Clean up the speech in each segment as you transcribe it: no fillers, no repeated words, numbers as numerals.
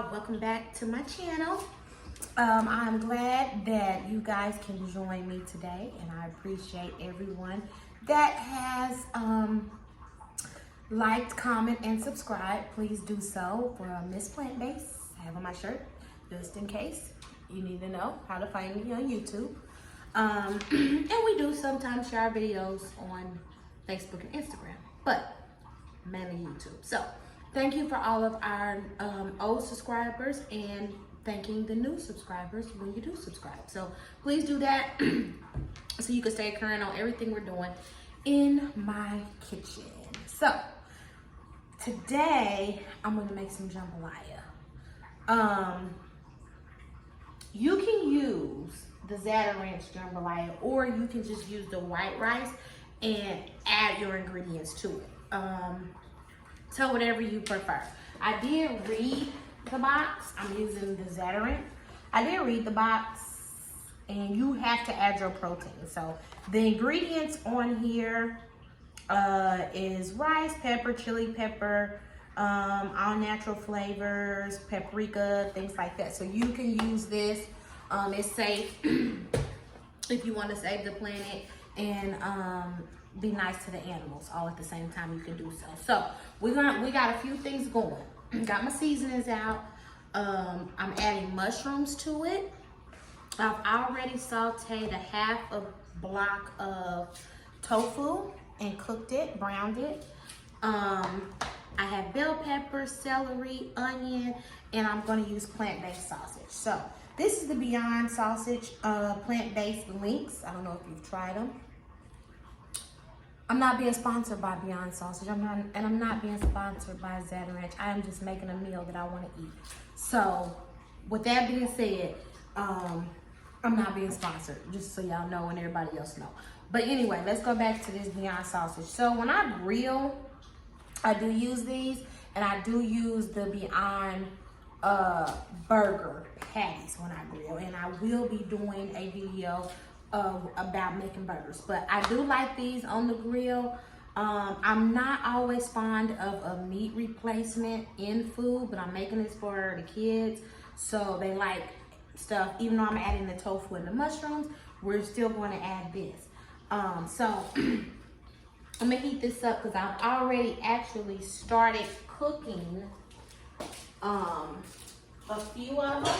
y'all, welcome back to my channel. I'm glad that you guys can join me today, and I appreciate everyone that has liked, comment, and subscribed. Please do so for Miss Plant Based. I have on my shirt just in case you need to know how to find me on YouTube. And we do sometimes share our videos on Facebook and Instagram, but mainly YouTube. So thank you for all of our old subscribers and thanking the new subscribers when you do subscribe. So please do that so you can stay current on everything we're doing in my kitchen. So today I'm gonna make some jambalaya. You can use the Zata Ranch jambalaya, or you can just use the white rice and add your ingredients to it. So whatever you prefer. I did read the box. I'm using the Zata Ranch. I did read the box, and you have to add your protein. So the ingredients on here is rice, pepper, chili pepper, all natural flavors, paprika, things like that. So you can use this. It's safe if you want to save the planet and be nice to the animals all at the same time. You can do so. So we got a few things going. Got my seasonings out. I'm adding mushrooms to it. I've already sauteed a half a block of tofu and cooked it, browned it. I have bell pepper, celery, onion, and I'm going to use plant-based sausage. So this is the Beyond Sausage plant-based links. I don't know if you've tried them. I'm not being sponsored by Beyond Sausage. I'm not being sponsored by Zata Ranch. I am just making a meal that I want to eat. So with that being said, I'm not being sponsored, just so y'all know and everybody else know. But anyway, let's go back to this Beyond Sausage. So when I grill, I do use these, and I do use the Beyond burger patties when I grill, and I will be doing a video about making burgers. But I do like these on the grill. I'm not always fond of a meat replacement in food, but I'm making this for the kids, so they like stuff. Even though I'm adding the tofu and the mushrooms, we're still going to add this. So I'm gonna heat this up because I've already actually started cooking a few of them,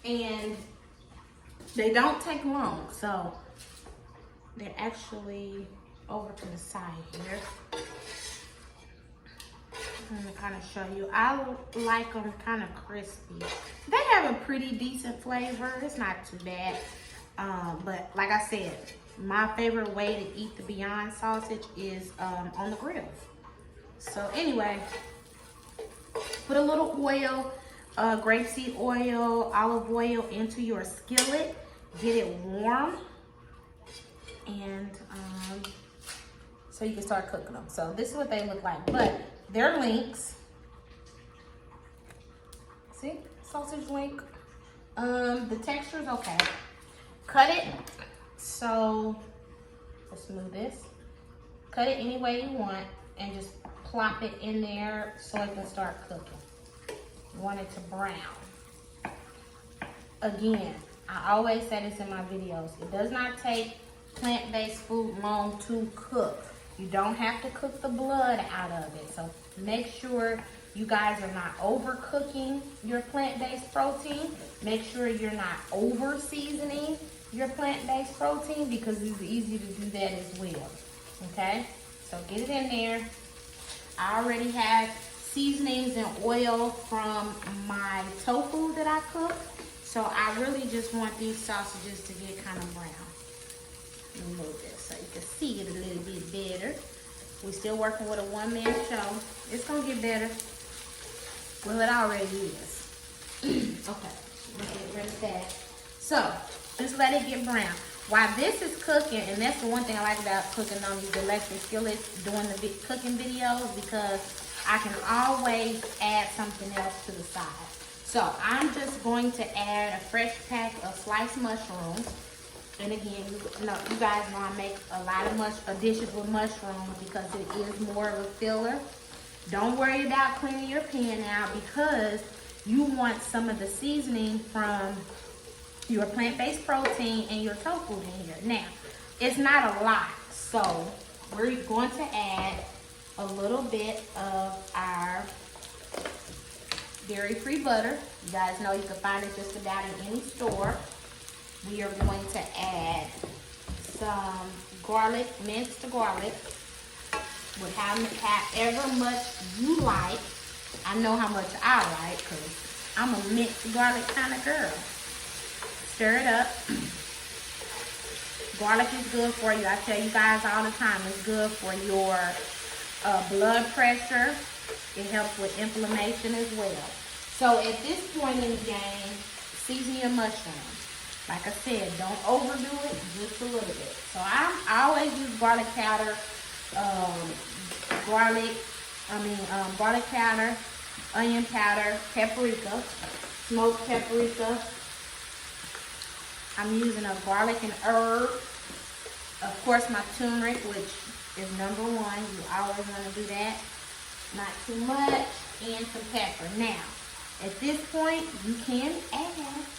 and they don't take long. So they're actually over to the side here. I'm gonna kind of show you. I like them kind of crispy. They have a pretty decent flavor. It's not too bad. But like I said, my favorite way to eat the Beyond Sausage is on the grill. So anyway, put a little oil, grapeseed oil, olive oil into your skillet. Get it warm, and so you can start cooking them. So this is what they look like, but they're links. See, sausage link. The texture is okay. Cut it. So let's move this. Cut it any way you want, and just plop it in there so it can start cooking. You want it to brown. Again, I always say this in my videos. It does not take plant-based food long to cook. You don't have to cook the blood out of it. So make sure you guys are not overcooking your plant-based protein. Make sure you're not over seasoning your plant-based protein, because it's easy to do that as well. Okay? So get it in there. I already have seasonings and oil from my tofu that I cooked. So I really just want these sausages to get kind of brown. Let me move this so you can see it a little bit better. We're still working with a one-man show. It's gonna get better. Well, it already is. Okay, let's get rid of that. So just let it get brown. While this is cooking, and that's the one thing I like about cooking on these electric skillets, doing the cooking videos, because I can always add something else to the side. So I'm just going to add a fresh pack of sliced mushrooms. And again, you guys know I make a lot of dishes with mushrooms because it is more of a filler. Don't worry about cleaning your pan out, because you want some of the seasoning from your plant-based protein and your tofu in here. Now, it's not a lot, so we're going to add a little bit of our dairy-free butter. You guys know you can find it just about in any store. We are going to add some garlic, minced garlic, with however much you like. I know how much I like because I'm a minced garlic kind of girl. Stir it up. Garlic is good for you. I tell you guys all the time, it's good for your blood pressure. It helps with inflammation as well. So at this point in the game, season your mushrooms. Like I said, don't overdo it, just a little bit. So I always use garlic powder, garlic powder, onion powder, paprika, smoked paprika. I'm using a garlic and herb. Of course, my turmeric, which is number one. You always want to do that. Not too much. And some pepper. Now, at this point, you can add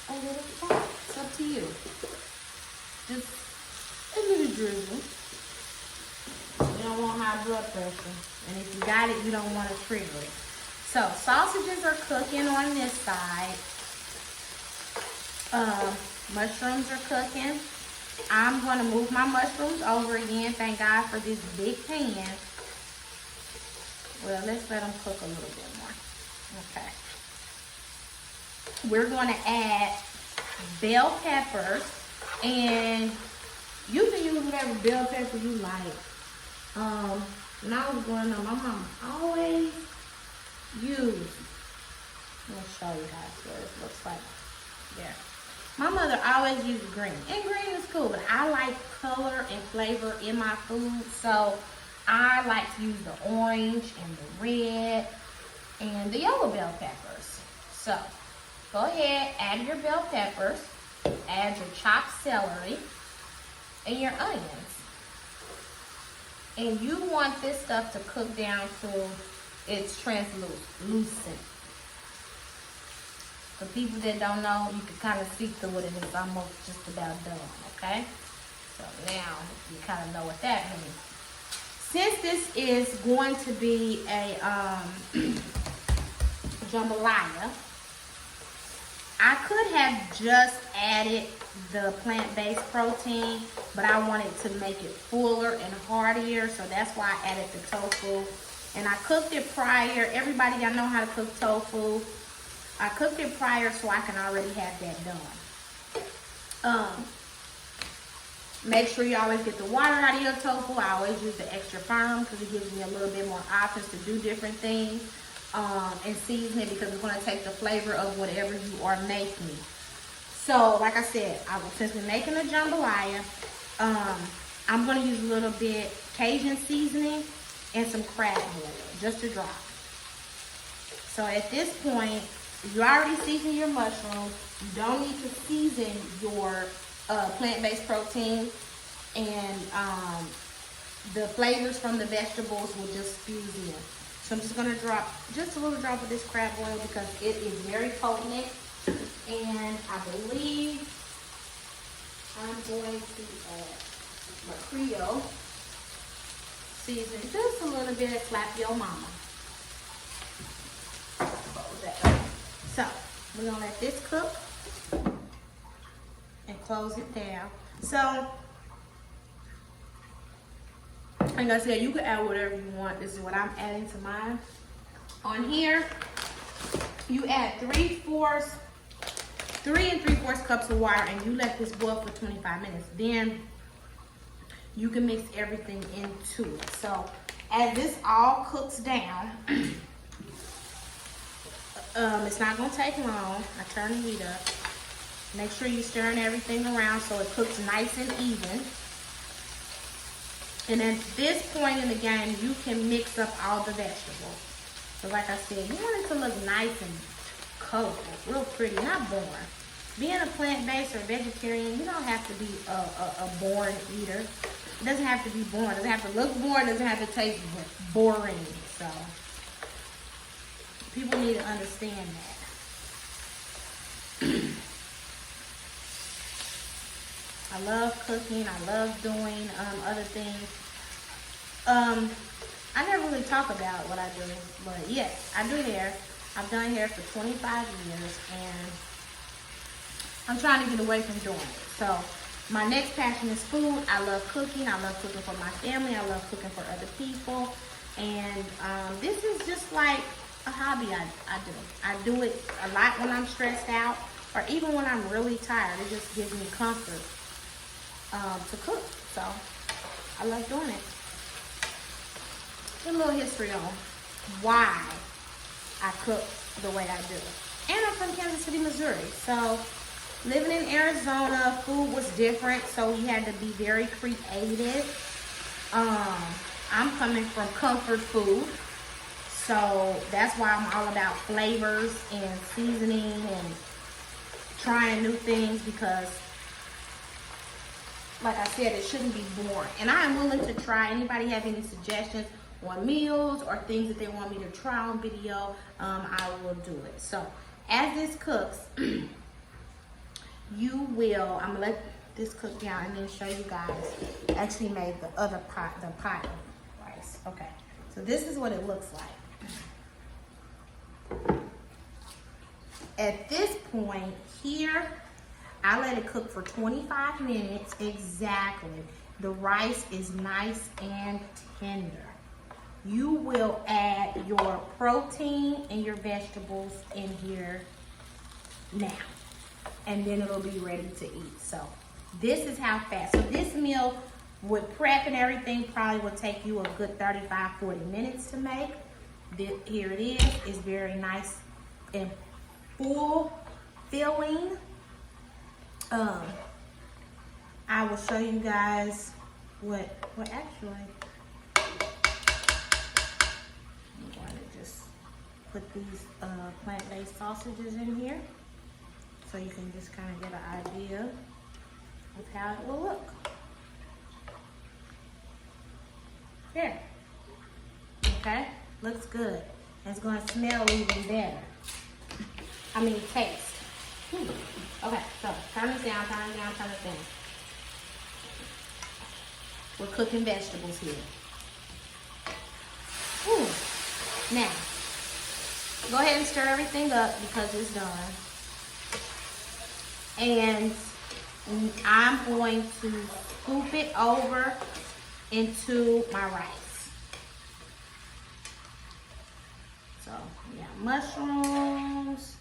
a little salt. It's up to you. Just a little drizzle. You don't want high blood pressure. And if you got it, you don't want to trigger it. So, sausages are cooking on this side. Mushrooms are cooking. I'm going to move my mushrooms over again. Thank God for this big pan. Well, let's let them cook a little bit more. Okay. We're going to add bell peppers. And you can use whatever bell pepper you like. When I was growing up, my mom always used. Let me show you guys what it looks like. There. My mother always used green. And green is cool, but I like color and flavor in my food. So I like to use the orange and the red and the yellow bell peppers. So go ahead, add your bell peppers, add your chopped celery, and your onions. And you want this stuff to cook down to it's translucent. For people that don't know, you can kind of see through it and it's almost just about done, okay? So now you kind of know what that means. Since this is going to be a jambalaya, I could have just added the plant-based protein, but I wanted to make it fuller and heartier, so that's why I added the tofu. And I cooked it prior. Everybody, y'all know how to cook tofu. I cooked it prior so I can already have that done. Make sure you always get the water out of your tofu. I always use the extra firm because it gives me a little bit more options to do different things and season it because it's going to take the flavor of whatever you are making. So, like I said, since we're making a jambalaya, I'm going to use a little bit Cajun seasoning and some crab oil, just a drop. So at this point, you already seasoned your mushrooms. You don't need to season your plant-based protein, and the flavors from the vegetables will just fuse in. So I'm just going to drop just a little drop of this crab oil because it is very potent. And I believe I'm going to add my Creole seasoning, just a little bit, slap your mama. So we're gonna let this cook and close it down. So like I said, you can add whatever you want. This is what I'm adding to mine. On here, you add 3 3¾ cups of water, and you let this boil for 25 minutes. Then you can mix everything into it. So as this all cooks down, it's not gonna take long. I turn the heat up. Make sure you're stirring everything around so it cooks nice and even. And at this point in the game, you can mix up all the vegetables. So like I said, you want it to look nice and colorful, real pretty, not boring. Being a plant-based or vegetarian, you don't have to be a boring eater. It doesn't have to be boring. It doesn't have to look boring. It doesn't have to taste boring. So people need to understand that. I love cooking. I love doing other things. I never really talk about what I do, but yes, I do hair. I've done hair for 25 years, and I'm trying to get away from doing it. So my next passion is food. I love cooking. I love cooking for my family. I love cooking for other people. And this is just like a hobby I do. I do it a lot when I'm stressed out, or even when I'm really tired. It just gives me comfort to cook. So I love doing it. A little history on why I cook the way I do. And I'm from Kansas City, Missouri. So living in Arizona, food was different, so we had to be very creative. I'm coming from comfort food, so that's why I'm all about flavors and seasoning and trying new things, because like I said, it shouldn't be boring. And I am willing to try. Anybody have any suggestions on meals or things that they want me to try on video, I will do it. So as this cooks, you will, I'm gonna let this cook down and then show you guys. I actually made the other pot, the pot of rice. Okay, so this is what it looks like. At this point here, I let it cook for 25 minutes exactly. The rice is nice and tender. You will add your protein and your vegetables in here now, and then it'll be ready to eat. So this is how fast. So this meal with prep and everything probably will take you a good 35-40 minutes to make. Here it is. It's very nice and full filling. I will show you guys what actually, I'm going to just put these plant-based sausages in here so you can just kind of get an idea of how it will look. There. Okay, looks good. It's going to smell even better. I mean, taste. Okay, so turn this down, turn it down, turn it down. We're cooking vegetables here. Ooh. Now, go ahead and stir everything up because it's done. And I'm going to scoop it over into my rice. So, we got mushrooms.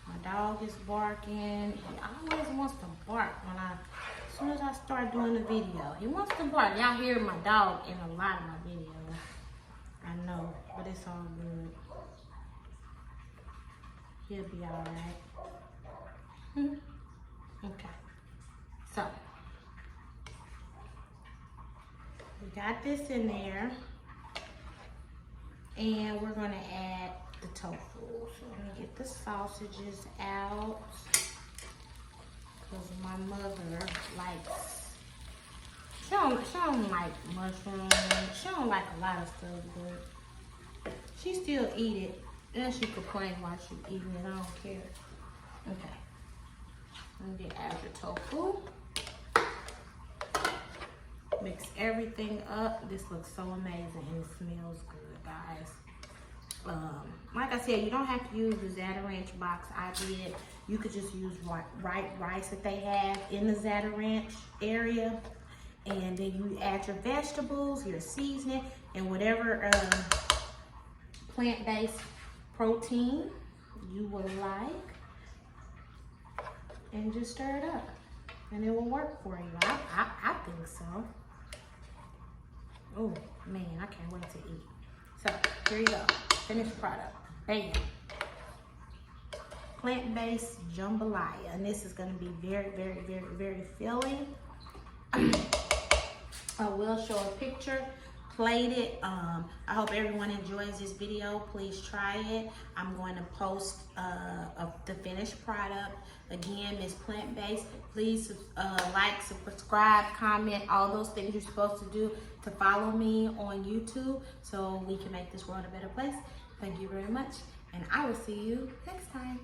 My dog is barking. He always wants to bark as soon as I start doing the video. He wants to bark. Y'all hear my dog in a lot of my videos. I know, but it's all good. He'll be all right. Okay. So, we got this in there. And we're going to add the tofu. So let me get the sausages out, because my mother likes, she don't like mushrooms. She don't like a lot of stuff, but she still eat it. And she complains while she's eating it. I don't care. Okay. Let me add the tofu. Mix everything up. This looks so amazing and it smells good, guys. Like I said, you don't have to use the Ranch box I did. You could just use white rice that they have in the Ranch area, and then you add your vegetables, your seasoning, and whatever plant-based protein you would like, and just stir it up, and it will work for you. I think so. Oh man, I can't wait to eat. So here you go. Finished product. Bam. Plant-based jambalaya. And this is going to be very, very, very, very filling. I will show a picture. Played it. I hope everyone enjoys this video. Please try it. I'm going to post the finished product. Again, it's plant-based. Please like, subscribe, comment, all those things you're supposed to do to follow me on YouTube so we can make this world a better place. Thank you very much, and I will see you next time.